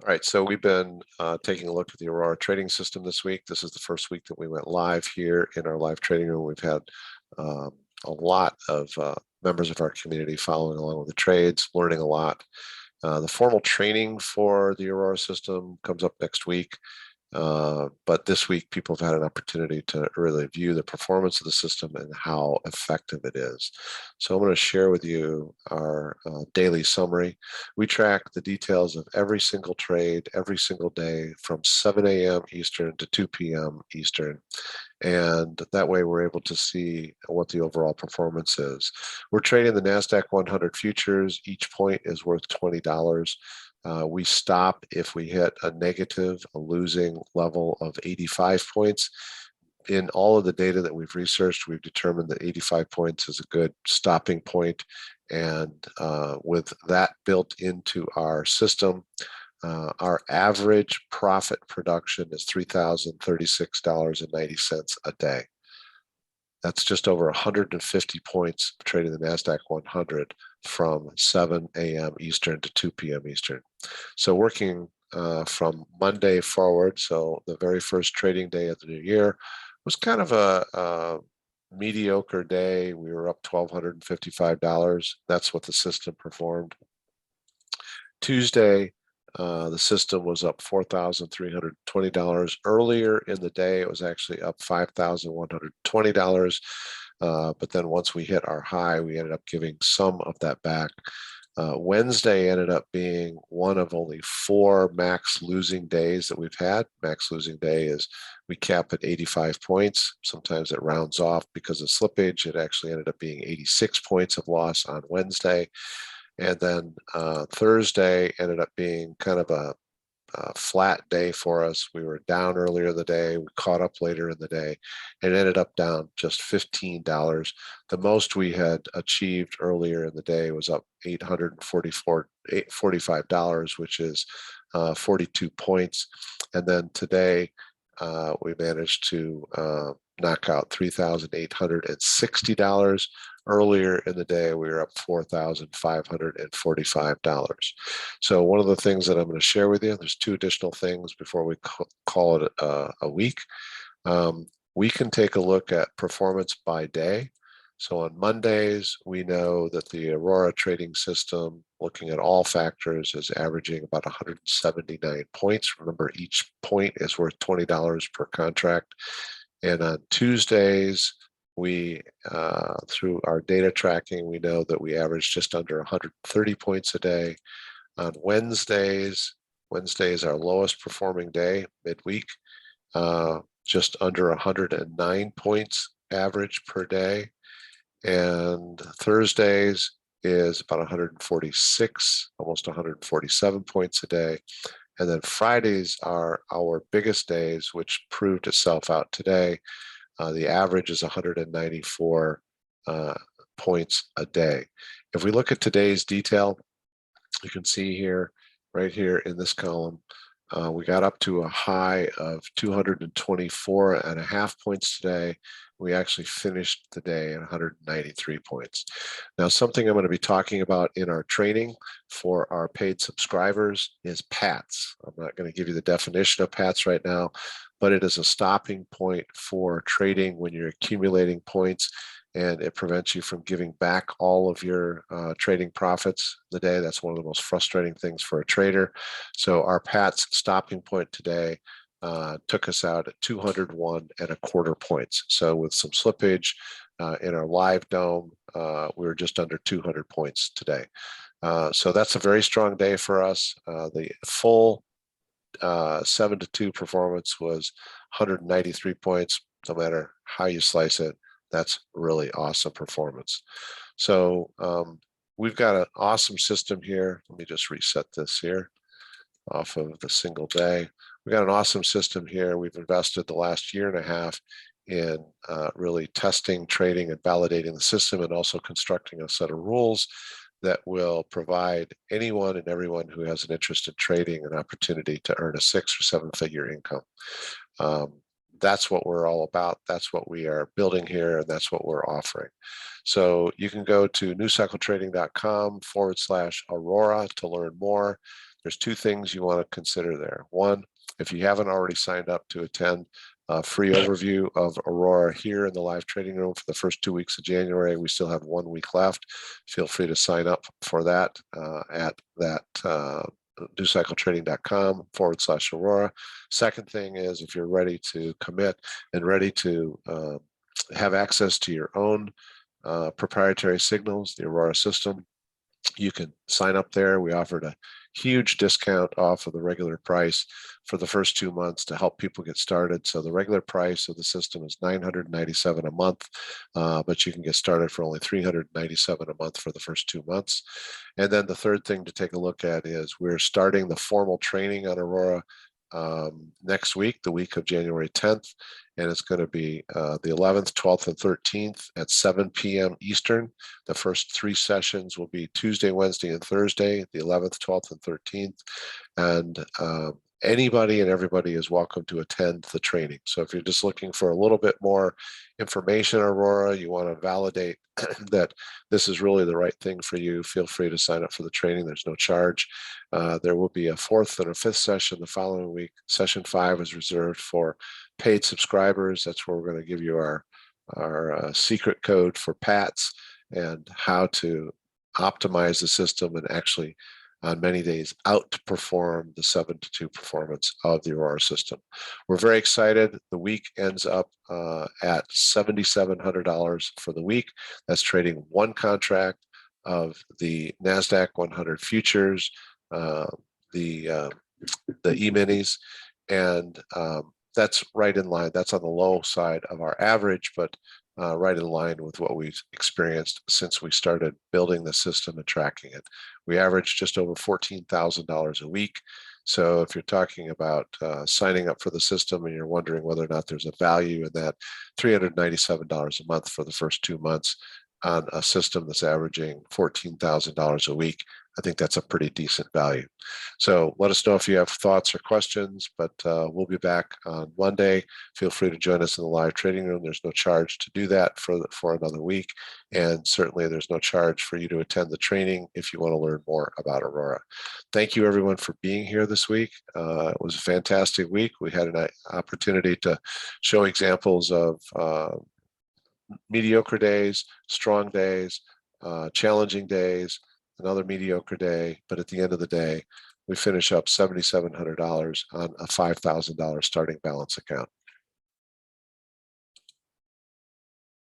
All right, so we've been taking a look at the Aurora trading system this week. This is the first week that we went live here in our live trading room. We've had um, a lot of members of our community following along with the trades, learning a lot. The formal training for the Aurora system comes up next week. But this week, people have had an opportunity to really view the performance of the system and how effective it is. So I'm going to share with you our daily summary. We track the details of every single trade, every single day from 7 a.m. Eastern to 2 p.m. Eastern. And that way we're able to see what the overall performance is. We're trading the NASDAQ 100 futures. Each point is worth $20. We stop if we hit a negative, a losing level of 85 points. In all of the data that we've researched, we've determined that 85 points is a good stopping point. And with that built into our system, our average profit production is $3,036.90 a day. That's just over 150 points trading the NASDAQ 100 from 7 a.m. Eastern to 2 p.m. Eastern. So working from Monday forward, so the very first trading day of the new year, was kind of a mediocre day. We were up $1,255. That's what the system performed. Tuesday, the system was up $4,320. Earlier in the day, it was actually up $5,120. But then once we hit our high, we ended up giving some of that back. Wednesday ended up being one of only 4 max losing days that we've had. Max losing day is we cap at 85 points. Sometimes it rounds off because of slippage. It actually ended up being 86 points of loss on Wednesday. And then Thursday ended up being kind of a flat day for us. We were down earlier in the day. We caught up later in the day and ended up down just $15. The most we had achieved earlier in the day was up $845, which is 42 points. And then today we managed to knock out $3,860. Earlier in the day, we were up $4,545. So one of the things that I'm going to share with you, there's 2 additional things before we call it a week. We can take a look at performance by day. So on Mondays, we know that the Aurora trading system, looking at all factors, is averaging about 179 points. Remember, each point is worth $20 per contract. And on Tuesdays, we, through our data tracking, we know that we average just under 130 points a day. On Wednesdays, Wednesday is our lowest performing day, midweek, just under 109 points average per day. And Thursdays is about 146, almost 147 points a day. And then Fridays are our biggest days, which proved itself out today. The average is 194 points a day. If we look at today's detail, you can see here, right here in this column, we got up to a high of 224.5 points today. We actually finished the day at 193 points. Now, something I'm going to be talking about in our training for our paid subscribers is PATs. I'm not going to give you the definition of PATs right now, but it is a stopping point for trading when you're accumulating points, and it prevents you from giving back all of your trading profits the day. That's one of the most frustrating things for a trader. So our PATS stopping point today took us out at 201.25 points. So with some slippage in our live dome, we were just under 200 points today. So that's a very strong day for us. The full 7 to 2 performance was 193 points. No matter how you slice it, that's really awesome performance. So we've got an awesome system here. Let me just reset this here off of the single day. We got an awesome system here. We've invested the last 1.5 years in really testing, trading, and validating the system, and also constructing a set of rules that will provide anyone and everyone who has an interest in trading an opportunity to earn a 6 or 7-figure income. That's what we're all about. That's what we are building here, and that's what we're offering. So you can go to newcycletrading.com/Aurora to learn more. there's two things you want to consider there. One, if you haven't already signed up to attend a free overview of Aurora here in the live trading room for the first 2 weeks of January, we still have 1 week left. Feel free to sign up for that at that docycletrading.com/Aurora. Second thing is, if you're ready to commit and ready to have access to your own proprietary signals, the Aurora system, you can sign up there. We offered a huge discount off of the regular price for the first 2 months to help people get started. So the regular price of the system is $997 a month, but you can get started for only $397 a month for the first 2 months. And then the third thing to take a look at is we're starting the formal training on Aurora next week, the week of January 10th, and it's going to be the 11th, 12th, and 13th at 7 p.m. Eastern. The first 3 sessions will be Tuesday, Wednesday, and Thursday, the 11th, 12th, and 13th. And anybody and everybody is welcome to attend the training. So if you're just looking for a little bit more information, Aurora, you want to validate that this is really the right thing for you, feel free to sign up for the training. There's no charge. There will be a 4th and a 5th session the following week. Session 5 is reserved for paid subscribers. That's where we're going to give you our secret code for PATS and how to optimize the system and actually on many days outperform the 7-2 performance of the Aurora system. We're very excited. The week ends up at $7,700 for the week. That's trading 1 contract of the NASDAQ 100 futures, the E-minis, and that's right in line. That's on the low side of our average, but right in line with what we've experienced since we started building the system and tracking it. We average just over $14,000 a week. So if you're talking about signing up for the system and you're wondering whether or not there's a value in that, $397 a month for the first 2 months on a system that's averaging $14,000 a week, I think that's a pretty decent value. So let us know if you have thoughts or questions, but we'll be back on Monday. Feel free to join us in the live trading room. There's no charge to do that for another week. And certainly there's no charge for you to attend the training if you want to learn more about Aurora. Thank you everyone for being here this week. It was a fantastic week. We had an opportunity to show examples of mediocre days, strong days, challenging days, another mediocre day, but at the end of the day, we finish up $7,700 on a $5,000 starting balance account.